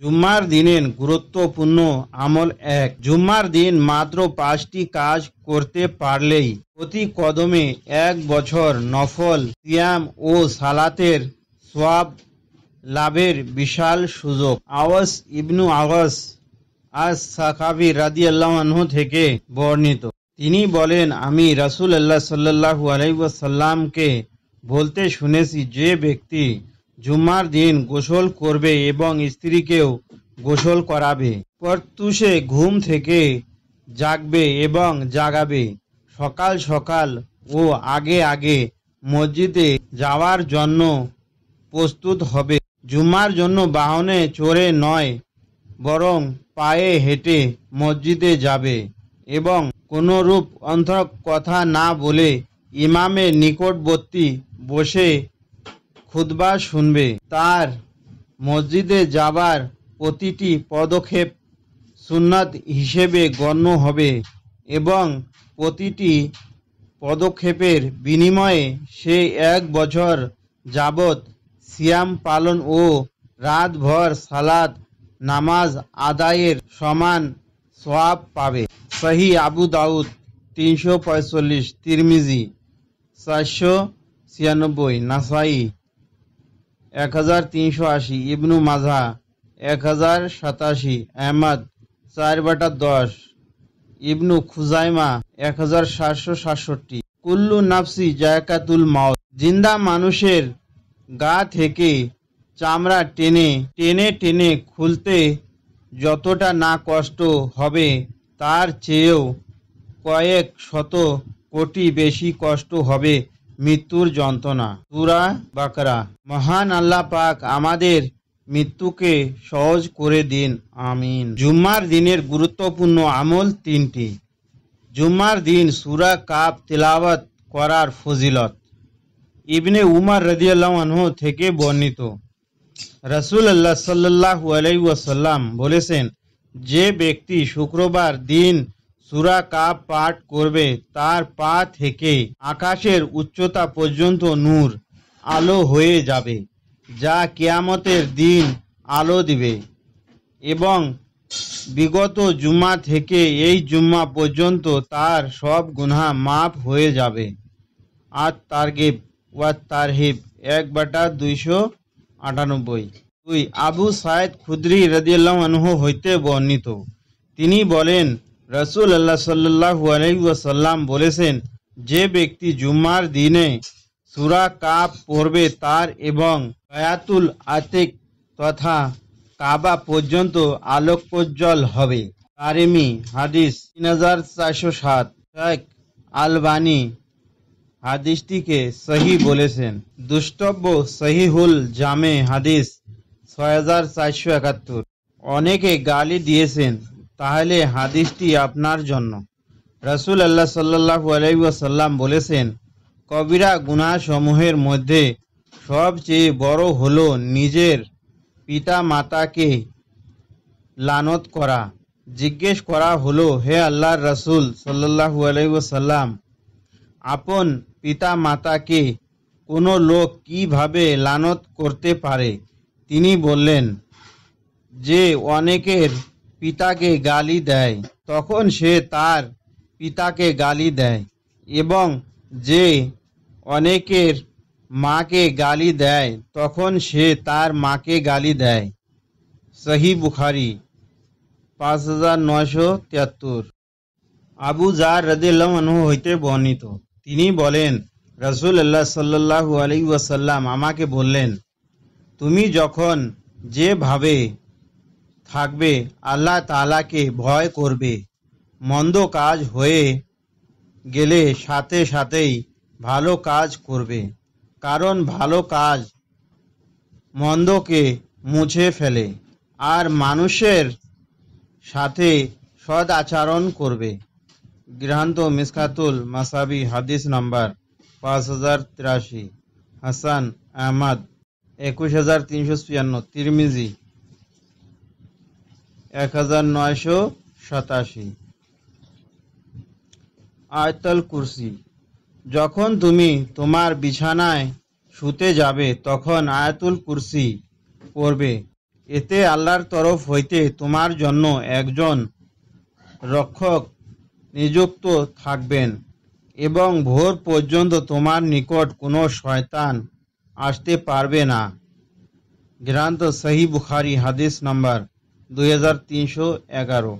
জুম্মার দিনের গুরুত্বপূর্ণ আমল ১। জুম্মার দিন মাত্র ৫টি কাজ করতে পারলেই প্রতি কদমে ১ বছর নফল সিয়াম ও সালাতের সওয়াব লাভের বিশাল সুযোগ। আওস ইবনু আওস আস-সাকাফি রাদিয়াল্লাহু আনহু থেকে বর্ণিত, তিনি বলেন, আমি রাসূলুল্লাহ সাল্লাল্লাহু আলাইহি ওয়াসাল্লামকে বলতে শুনেছি, যে ব্যক্তি জুম্মার দিন গোসল করবে এবং স্ত্রীকেও গোসল করাবে, প্রত্যুষে ঘুম থেকে জাগবে এবং জাগাবে, সকাল সকাল ও আগে আগে মসজিদে যাওয়ার জন্য প্রস্তুত হবে, জুম্মার জন্য বাহনে চড়ে নয় বরং পায়ে হেঁটে মসজিদে যাবে এবং কোনরূপ অনর্থক কথা না বলে ইমামের নিকটবর্তী বসে খুতবা শুনবে, তার মসজিদে যাবার প্রতিটি পদক্ষেপ সুন্নাত হিসেবে গণ্য হবে এবং প্রতিটি পদক্ষেপের বিনিময়ে সে ১ বছর যাবৎ সিয়াম পালন ও রাতভর সালাত নামাজ আদায়ের সমান সওয়াব পাবে। সহিহ আবু দাউদ ৩৪৫, তিরমিজি ৪৯৬, নাসাই ১৩৮০, ইবনু মাজাহ ১০৮৭, আহমদ ৪/১০, ইবনু খুজাইমা ১৭৬৭। কুল্লু নাফসি জায়কাতুল মাউত, জিন্দা মানুষের গা থেকে চামড়া টেনে টেনে টেনে খুলতে যতটা না কষ্ট হবে তার চেয়েও কয়েক শত কোটি বেশি কষ্ট হবে মৃত্যুর যন্ত্রণা। সূরা বাকারা। মহান আল্লাহ পাক আমাদের মৃত্যুকে সহজ করে দিন, আমিন। জুম্মার দিনের গুরুত্বপূর্ণ আমল ৩টি। জুম্মার দিন সূরা কাফ তিলাওয়াত করার ফজিলত। ইবনে উমর রাদিয়াল্লাহু আনহু থেকে বর্ণিত, রাসূলুল্লাহ সাল্লাল্লাহু আলাইহি ওয়াসাল্লাম বলেছেন, যে ব্যক্তি শুক্রবার দিন সূরা কাফ পাঠ করবে তার পা থেকে আকাশের উচ্চতা পর্যন্ত নূর আলো হয়ে যাবে, যা কিয়ামতের দিন আলো দিবে, এবং বিগত জুম্মা থেকে এই জুম্মা পর্যন্ত তার সব গুনাহ মাফ হয়ে যাবে। আর তারগিব ওয়া তারহিব ১/২৯৮। ২। আবু সাঈদ খুদরি রাদিয়াল্লাহু আনহু হইতে বর্ণিত, তিনি বলেন, রাসূলুল্লাহ সাল্লাল্লাহু আলাইহি ওয়াসাল্লাম বলেছেন, যে ব্যক্তি জুম্মার দিনে সূরা কাফ পড়বে তার এবং বায়াতুল আতিক তথা কাবা পর্যন্ত আলোকোজ্জ্বল হবে। তারিমি হাদিস ৩৪০৭। শেখ আলবানী হাদিসটিকে সহিহ বলেছেন। দুষ্টব্য সহিহুল জামে হাদিস ৬৪৭১। অনেকে গালি দিয়েছেন, তাহলে হাদিসটি আপনার জন্য। রাসূলুল্লাহ সাল্লাল্লাহু আলাইহি ওয়াসাল্লাম বলেছেন, কবিরা গুনাহ সমূহের মধ্যে সবচেয়ে বড় হলো নিজের পিতা মাতাকে লানত করা। জিজ্ঞেস করা হলো, হে আল্লাহর রাসূল সাল্লাল্লাহু আলাইহি ওয়াসাল্লাম, আপন পিতা মাতাকে কোনো লোক কিভাবে লানত করতে পারে? তিনি বললেন, যে অনেকের পিতাকে গালি দেয় তখন সে তার পিতাকে গালি দেয়, এবং যে অনেকের মাকে গালি দেয় তখন সে তার মাকে গালি দেয়। সহিহ বুখারী ৫৯৭৩। আবু যার রাদিয়াল্লাহু আনহু হইতে বর্ণিত, তিনি বলেন, রাসূলুল্লাহ সাল্লাল্লাহু আলাইহি ওয়াসাল্লাম আমাকে বললেন, তুমি যখন যেভাবে থাকবে আল্লাহ তাআলাকে ভয় করবে, মন্দ কাজ হয়ে গেলে সাথে সাথেই ভালো কাজ করবে, কারণ ভালো কাজ মন্দকে মুছে ফেলে, আর মানুষের সাথে সদ আচরণ করবে। গৃহান্ত মিসকাতুল মাসাবি হাদিস নাম্বার ৫০৮৩। হাসান আহমদ ২১৩৫৪। তিরমিজি ১৯৮৭। আয়াতুল কুরসি। যখন তুমি তোমার বিছানায় শুতে যাবে তখন আয়াতুল কুরসি পড়বে এতে আল্লাহর তরফ হইতে তোমার জন্য একজন রক্ষক নিযুক্ত থাকবেন এবং ভোর পর্যন্ত তোমার নিকট কোনো শয়তান আসতে পারবে না। গ্রন্থ সহিহ বুখারী, হাদিস নম্বর 2311।